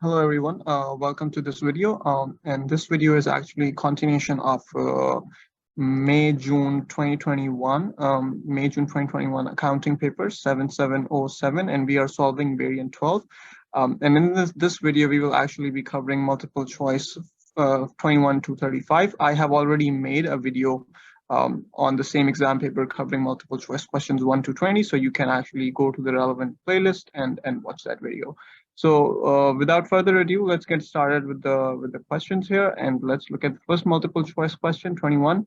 Hello everyone, welcome to this video. And this video is actually continuation of May-June 2021, May-June 2021 accounting paper 7707, and we are solving variant 12. And in this video, we will actually be covering multiple choice 21 to 35. I have already made a video on the same exam paper covering multiple choice questions 1 to 20, so you can actually go to the relevant playlist and watch that video. So without further ado, let's get started with the questions here, and let's look at the first multiple choice question 21,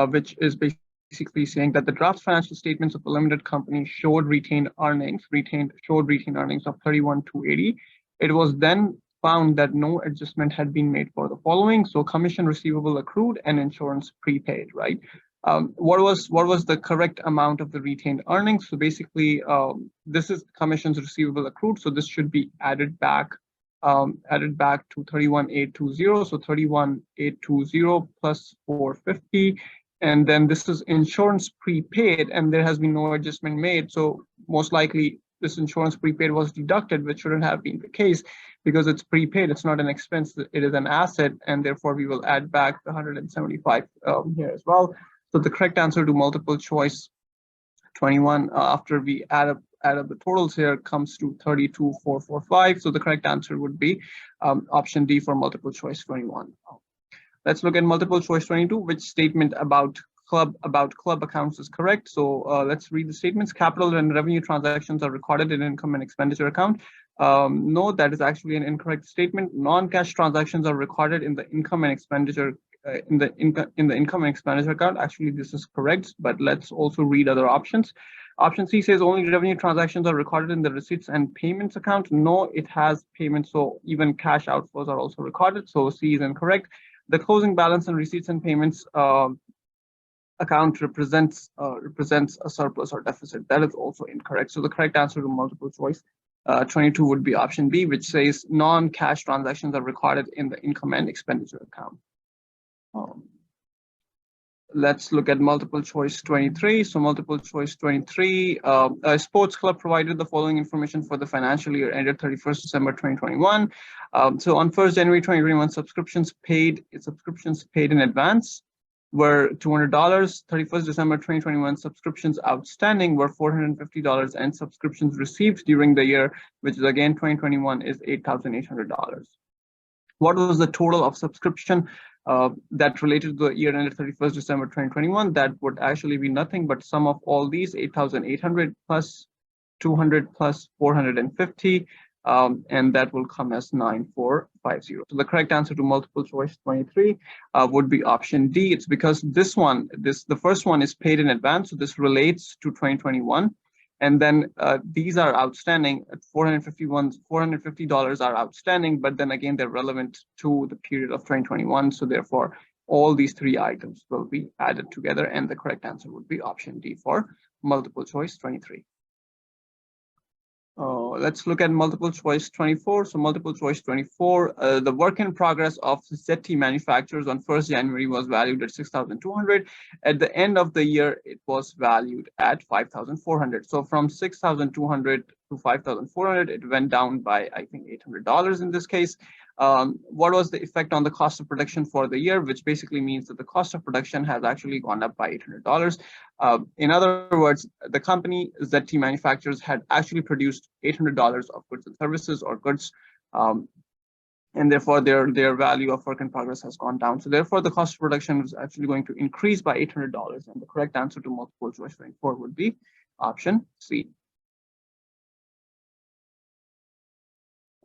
which is basically saying that the draft financial statements of a limited company showed retained earnings of 31,280. It was then found that no adjustment had been made for the following: so commission receivable accrued and insurance prepaid, right? What was the correct amount of the retained earnings? So basically, this is commissions receivable accrued, so this should be added back to 31,820. So 31,820 plus 450, and then this is insurance prepaid, and there has been no adjustment made. So most likely this insurance prepaid was deducted, which shouldn't have been the case because it's prepaid. It's not an expense; it is an asset, and therefore we will add back the 175 here as well. So the correct answer to multiple choice 21, after we add up the totals here, comes to 32,445. So the correct answer would be option D for multiple choice 21. Let's look at multiple choice 22. Which statement about club accounts is correct? So let's read the statements. Capital and revenue transactions are recorded in income and expenditure account. No, that is actually an incorrect statement. Non-cash transactions are recorded in the income and expenditure in the income and expenditure account. Actually, this is correct, but let's also read other options. Option C says only revenue transactions are recorded in the receipts and payments account. No, it has payments, so even cash outflows are also recorded. So C is incorrect. The closing balance and receipts and payments account represents a surplus or deficit. That is also incorrect. So the correct answer to multiple choice 22 would be option B, which says non-cash transactions are recorded in the income and expenditure account. Let's look at multiple choice 23. So multiple choice 23, a sports club provided the following information for the financial year ended 31st December 2021. So on 1st January 2021, subscriptions paid in advance were $200. 31st December 2021, subscriptions outstanding were $450, and subscriptions received during the year, which is again 2021, is $8,800. What was the total of subscription that related to the year ended 31st December 2021? That would actually be nothing but sum of all these: 8,800 plus 200 plus 450, and that will come as 9,450. So the correct answer to multiple choice 23 would be option D. It's because the first one is paid in advance, so this relates to 2021. And then these are outstanding at $450 are outstanding, but then again, they're relevant to the period of 2021. So therefore, all these three items will be added together, and the correct answer would be option D for multiple choice 23. Let's look at multiple choice 24. So multiple choice 24, the work in progress of ZT manufacturers on 1st January was valued at 6,200. At the end of the year, it was valued at 5,400. So from 6,200 to 5,400, it went down by, I think, $800 in this case. What was the effect on the cost of production for the year, which basically means that the cost of production has actually gone up by $800. In other words, the company ZT Manufacturers had actually produced $800 of goods and services or goods, and therefore their value of work in progress has gone down. So therefore, the cost of production is actually going to increase by $800, and the correct answer to multiple choice 24 would be option C.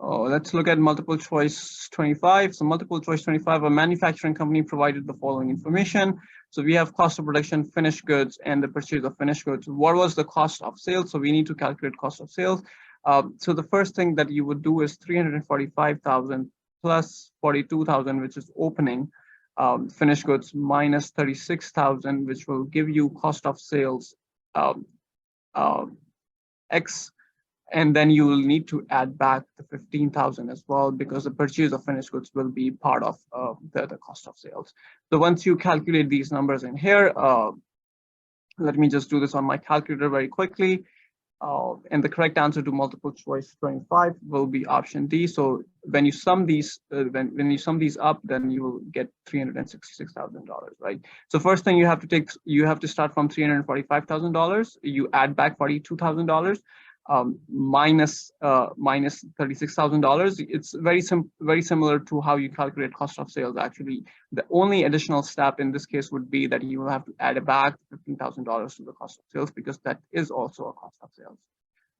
Let's look at multiple choice 25. So multiple choice 25, a manufacturing company provided the following information. So we have cost of production, finished goods, and the purchase of finished goods. What was the cost of sales? So we need to calculate cost of sales. So the first thing that you would do is 345,000 plus 42,000, which is opening, finished goods minus 36,000, which will give you cost of sales X. And then you will need to add back the 15,000 as well, because the purchase of finished goods will be part of the cost of sales. So once you calculate these numbers in here, let me just do this on my calculator very quickly. And the correct answer to multiple choice 25 will be option D. So when you sum these, when you sum these up, then you will get $366,000, right? So first thing you have to start from $345,000. You add back $42,000. Minus $36,000. It's very similar to how you calculate cost of sales. Actually, the only additional step in this case would be that you will have to add back $15,000 to the cost of sales, because that is also a cost of sales.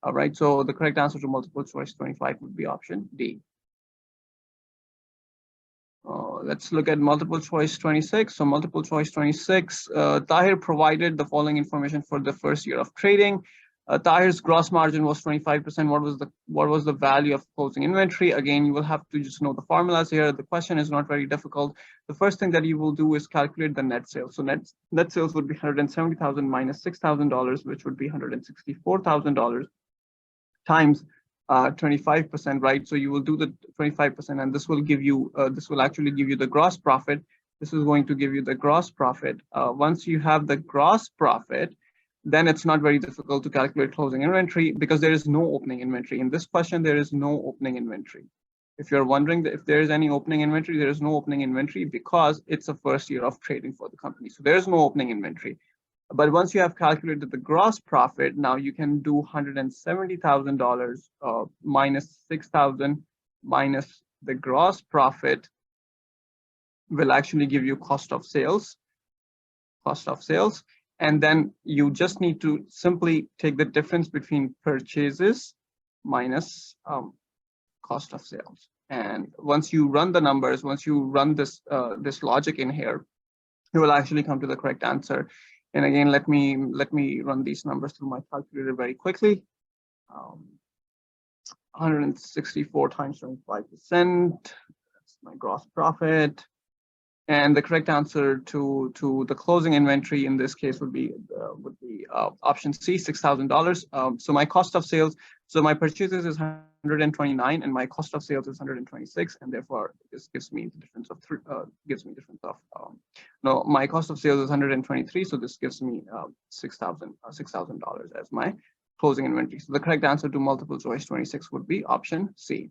All right, so the correct answer to multiple choice 25 would be option D. Let's look at multiple choice 26. So multiple choice 26, Tahir provided the following information for the first year of trading. Tahir's gross margin was 25%. What was the value of closing inventory? Again, you will have to just know the formulas here. The question is not very difficult. The first thing that you will do is calculate the net sales. So net sales would be $170,000 minus $6,000, which would be $164,000 times 25%, right? So you will do the 25%, and this will give you, this will actually give you the gross profit. This is going to give you the gross profit. Once you have the gross profit, then it's not very difficult to calculate closing inventory, because there is no opening inventory. In this question, there is no opening inventory. If you're wondering if there is any opening inventory, there is no opening inventory because it's a first year of trading for the company. So there is no opening inventory. But once you have calculated the gross profit, now you can do $170,000 minus $6,000 minus the gross profit will actually give you cost of sales. And then you just need to simply take the difference between purchases minus cost of sales. And once you run the numbers, once you run this logic in here, you will actually come to the correct answer. And again, let me run these numbers through my calculator very quickly. 164 times 25%. That's my gross profit. And the correct answer to the closing inventory in this case would be option C, $6,000. So my cost of sales, so my purchases is 129, and my cost of sales is 126, and therefore this gives me the difference of no, my cost of sales is 123, so this gives me $6,000 as my closing inventory. So the correct answer to multiple choice 26 would be option C.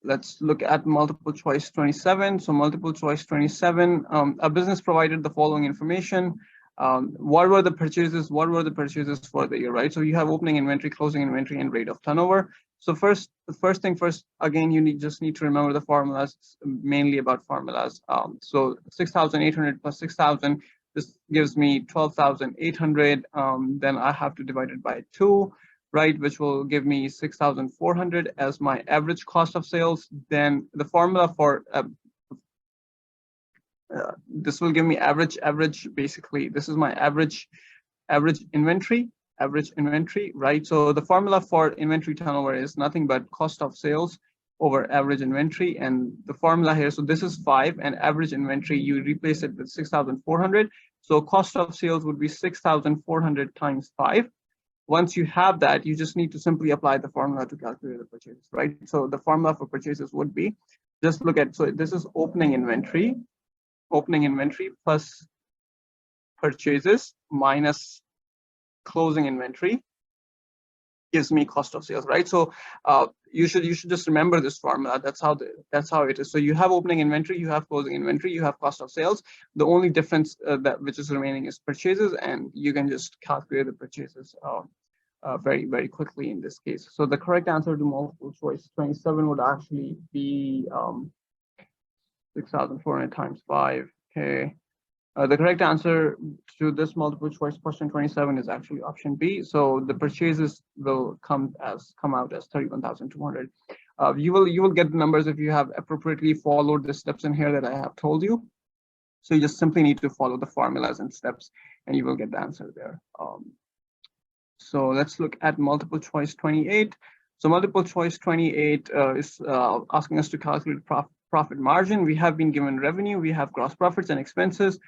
Let's look at multiple choice 27. So multiple choice 27, a business provided the following information. What were the purchases? What were the purchases for the year, right? So you have opening inventory, closing inventory, and rate of turnover. So the first thing first, again, you just need to remember the formulas, mainly about formulas. So 6,800 plus 6,000, this gives me 12,800. Then I have to divide it by 2. Right, which will give me 6,400 as my average cost of sales. Then the formula for this will give me average. Basically, this is my average inventory, right? So the formula for inventory turnover is nothing but cost of sales over average inventory, and the formula here. So this is 5, and average inventory, you replace it with 6,400. So cost of sales would be 6,400 times 5. Once you have that, you just need to simply apply the formula to calculate the purchases, right? So the formula for purchases would be, just look at, so this is opening inventory plus purchases minus closing inventory gives me cost of sales, right? So you should just remember this formula. That's how it is. So you have opening inventory, you have closing inventory, you have cost of sales. The only difference which is remaining is purchases, and you can just calculate the purchases very, very quickly in this case. So the correct answer to multiple choice 27 would actually be 6,400 times 5. Okay. The correct answer to this multiple choice question 27 is actually option B. So the purchases will come out as 31,200. You will get the numbers if you have appropriately followed the steps in here that I have told you. So you just simply need to follow the formulas and steps, and you will get the answer there. So let's look at multiple choice 28. So multiple choice 28 is asking us to calculate profit margin. We have been given revenue, we have gross profits and expenses.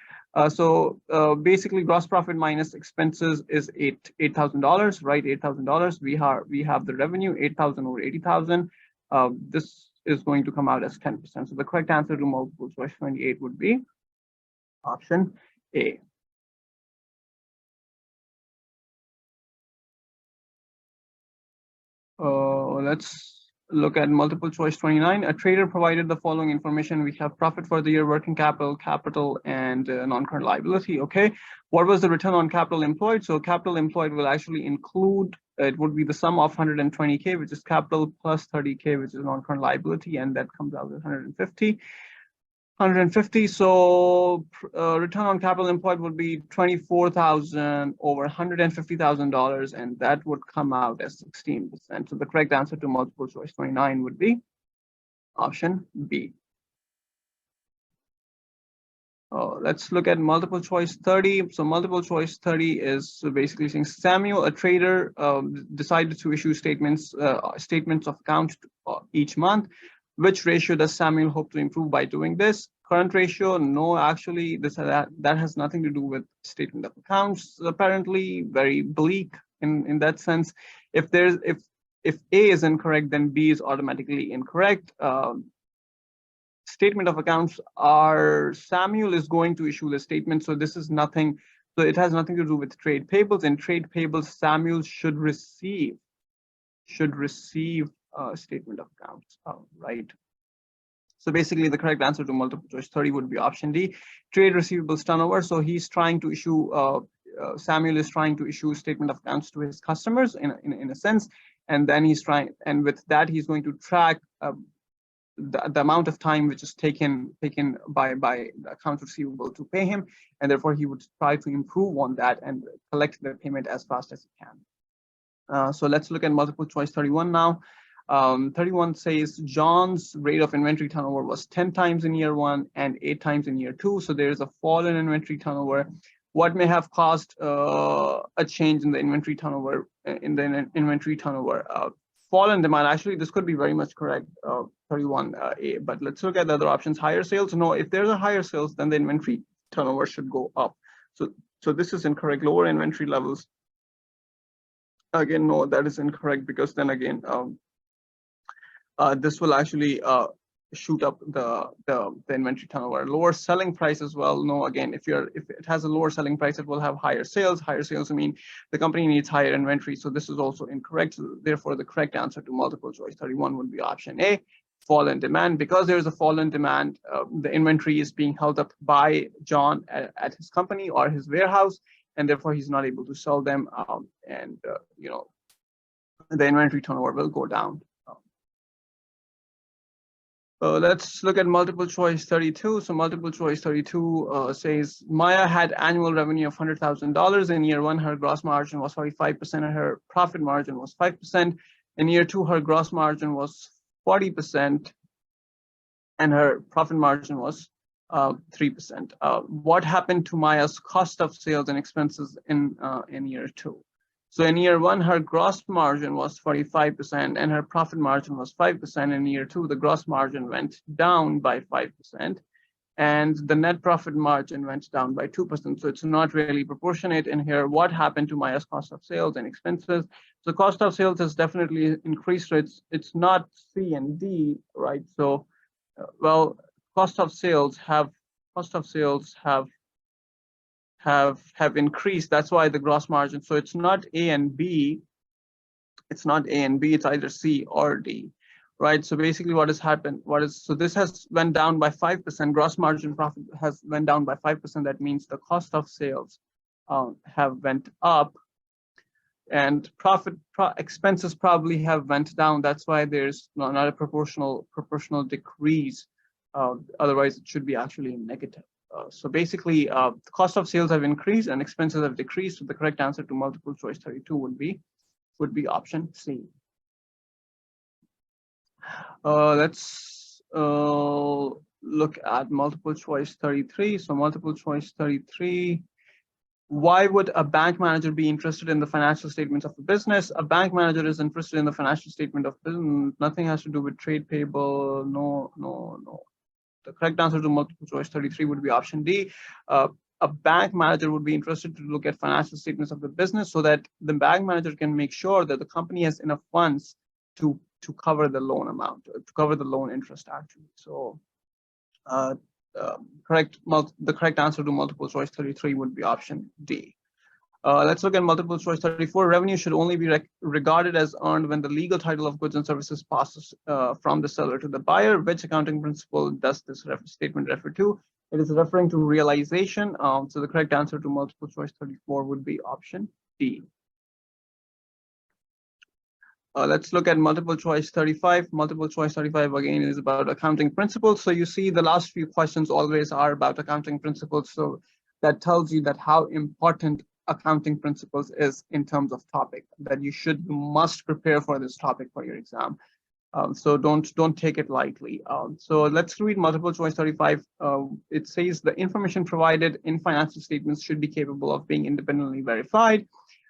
So basically gross profit minus expenses is $8,000, right? $8,000. We have the revenue 8,000 over 80,000. This is going to come out as 10%. So the correct answer to multiple choice 28 would be option A. let's look at multiple choice 29. A trader provided the following information. We have profit for the year, working capital, and non-current liability. Okay, what was the return on capital employed? So capital employed will actually include, it would be the sum of 120K, which is capital, plus 30K, which is non-current liability, and that comes out with 150. So return on capital employed would be 24,000 over $150,000, and that would come out as 16%. So the correct answer to multiple choice 29 would be option B. Let's look at multiple choice 30. So multiple choice 30 is basically saying Samuel, a trader, decided to issue statements of account each month. Which ratio does Samuel hope to improve by doing this? Current ratio? No, actually, that has nothing to do with statement of accounts. Apparently, very bleak in that sense. If A is incorrect, then B is automatically incorrect. Statement of accounts are Samuel is going to issue the statement, so this is nothing. So it has nothing to do with trade payables. In trade payables, Samuel should receive statement of accounts, right? So basically, the correct answer to multiple choice 30 would be option D, trade receivables turnover. So he's trying to issue, Samuel is trying to issue statement of accounts to his customers in a sense, and then and with that he's going to track the amount of time which is taken by the accounts receivable to pay him, and therefore he would try to improve on that and collect the payment as fast as he can. So let's look at multiple choice 31 now. 31 says John's rate of inventory turnover was 10 times in year 1 and 8 times in year 2. So there is a fall in inventory turnover. What may have caused a change in the inventory turnover? Fall in demand. Actually, this could be very much correct, 31A. But let's look at the other options. Higher sales. No, if there's a higher sales, then the inventory turnover should go up. So this is incorrect. Lower inventory levels. Again, no, that is incorrect, because then again, this will actually shoot up the inventory turnover. Lower selling price as well. No, again, if it has a lower selling price, it will have higher sales. Higher sales mean the company needs higher inventory. So this is also incorrect. So therefore, the correct answer to multiple choice 31 would be option A, fall in demand. Because there is a fall in demand, the inventory is being held up by John at his company or his warehouse, and therefore he's not able to sell them, and the inventory turnover will go down. Let's look at multiple choice 32. So multiple choice 32 says Maya had annual revenue of $100,000. In year 1, her gross margin was 45% and her profit margin was 5%. In year 2, her gross margin was 40% and her profit margin was 3%. What happened to Maya's cost of sales and expenses in year 2? So in year 1, her gross margin was 45% and her profit margin was 5%. In year 2, the gross margin went down by 5% and the net profit margin went down by 2%. So it's not really proportionate in here. What happened to Maya's cost of sales and expenses? So cost of sales has definitely increased. So it's not C and D, right? So, well, cost of sales have increased. That's why the gross margin. So it's not A and B. It's either C or D, right? So basically, what has happened? So this has went down by 5%. Gross margin profit has went down by 5%. That means the cost of sales have went up, and expenses probably have went down. That's why there's not a proportional decrease. Otherwise, it should be actually negative. So basically, the cost of sales have increased and expenses have decreased. So the correct answer to multiple choice 32 would be option C. Let's look at multiple choice 33. So multiple choice 33. Why would a bank manager be interested in the financial statements of a business? A bank manager is interested in the financial statement of business. Nothing has to do with trade payable. No. The correct answer to multiple choice 33 would be option D. A bank manager would be interested to look at financial statements of the business so that the bank manager can make sure that the company has enough funds to cover the loan amount, to cover the loan interest actually. So the correct answer to multiple choice 33 would be option D. Let's look at multiple choice 34. Revenue should only be regarded as earned when the legal title of goods and services passes from the seller to the buyer. Which accounting principle does this statement refer to? It is referring to realization. So the correct answer to multiple choice 34 would be option D. Let's look at multiple choice 35. Multiple choice 35 again is about accounting principles. So you see the last few questions always are about accounting principles. So that tells you that how important accounting principles is in terms of topic, that you must prepare for this topic for your exam. So don't take it lightly. So let's read multiple choice 35. It says the information provided in financial statements should be capable of being independently verified.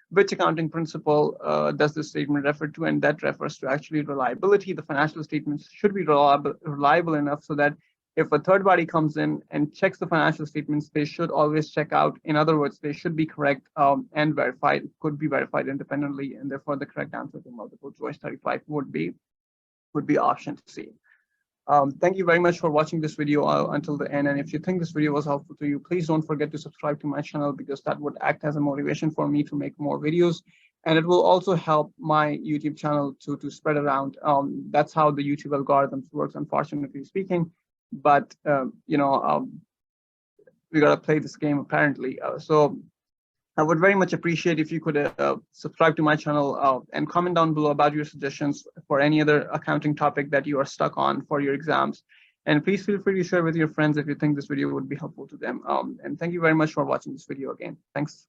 Which accounting principle does this statement refer to? And that refers to actually reliability. The financial statements should be reliable enough so that if a third party comes in and checks the financial statements, they should always check out. In other words, they should be correct and verified, could be verified independently, and therefore the correct answer to multiple choice 35 would be option C. Thank you very much for watching this video until the end. And if you think this video was helpful to you, please don't forget to subscribe to my channel, because that would act as a motivation for me to make more videos. And it will also help my YouTube channel to spread around. That's how the YouTube algorithms works, unfortunately speaking. But, we got to play this game apparently. So I would very much appreciate if you could subscribe to my channel and comment down below about your suggestions for any other accounting topic that you are stuck on for your exams. And please feel free to share with your friends if you think this video would be helpful to them. And thank you very much for watching this video again. Thanks.